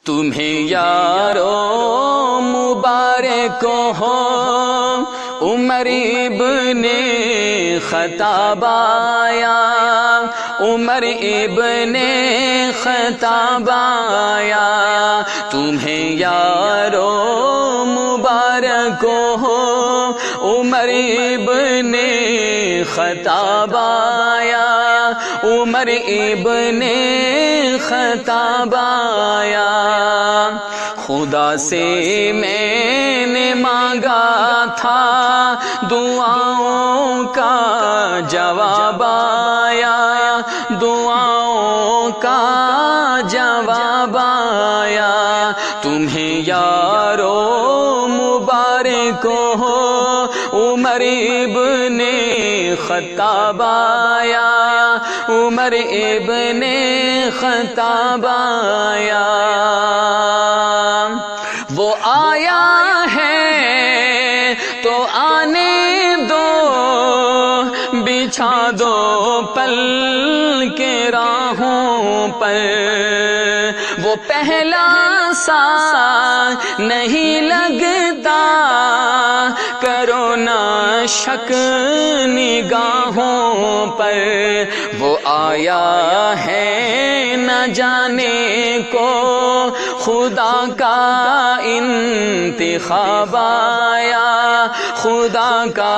تمہیں یارو مبارک ہو عمر ابن خطاب آیا، عمر ابن خطاب آیا، تمہیں یارو مبارک ہو عمر ابن خطاب آیا، عمر ابن خطاب آیا۔ خدا سے میں نے مانگا تھا دعاؤں کا جواب آیا، دعاؤں کا جواب آیا۔ تمہیں یارو مبارک ہو عمر ابن خطاب آیا، عمر ابن خطاب آیا۔ وہ آیا ہے تو آنے دو، بچھا دو پل کے راہوں پر، وہ پہلا سا نہیں لگتا، کرو نہ شک نگاہوں پر۔ وہ آیا ہے نہ جانے کو خدا کا انتخاب آیا، خدا کا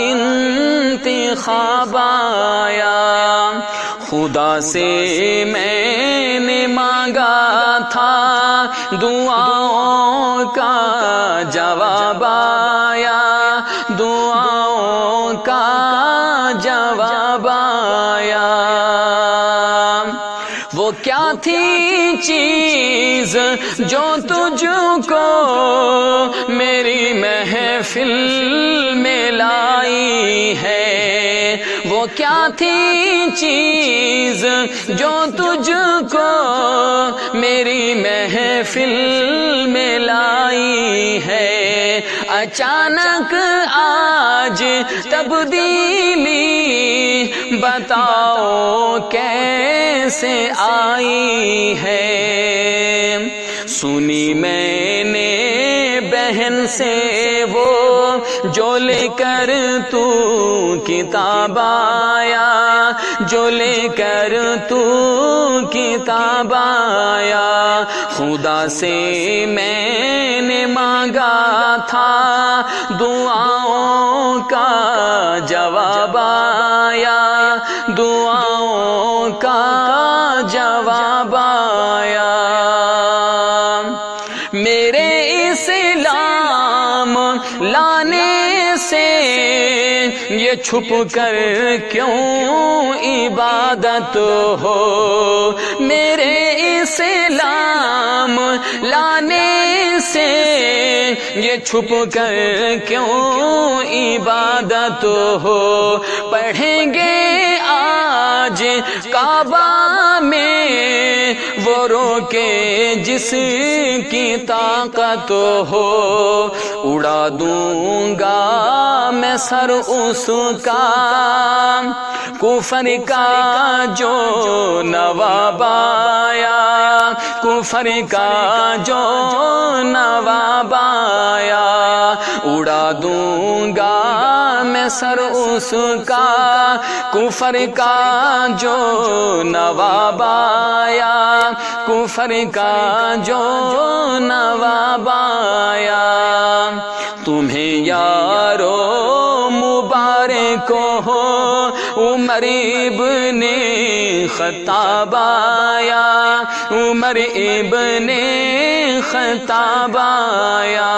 انتخاب آیا۔ خدا سے میں نے مانگا تھا دعاؤں کا جواب آیا، دعاؤں کا جواب آیا۔ وہ کیا تھی چیز جو تجھ کو میری محفل میں لائی ہے، وہ کیا تھی چیز جو تجھ کو میری محفل میں لائی ہے، اچانک آج تبدیلی بتاؤ کیسے آئی ہے۔ سنی میں نے بہن سے وہ جو لے کر تو کتاب آیا، جو لے کر تو کتاب آیا۔ خدا سے میں نے مانگا تھا دعاؤں کا جواب آیا، دعاؤں کا جواب آیا۔ میرے اسلام لانے سے یہ چھپ کر کیوں عبادت ہو، میرے اسلام لانے سے یہ چھپ کر کیوں عبادت ہو۔ پڑھیں گے آج کعبہ میں وہ روکے جس کی طاقت ہو، اڑا دوں گا میں سر اس کا کفر کا جو نواب آیا، کفر کا جو نواب آیا۔ اڑا دوں گا میں سر اس کا کفر کا جو نواب آیا، کفر کا جو نواب آیا۔ تمہیں یارو مبارک ہو عمر ابن خطاب آیا، عمر ابن خطاب آیا۔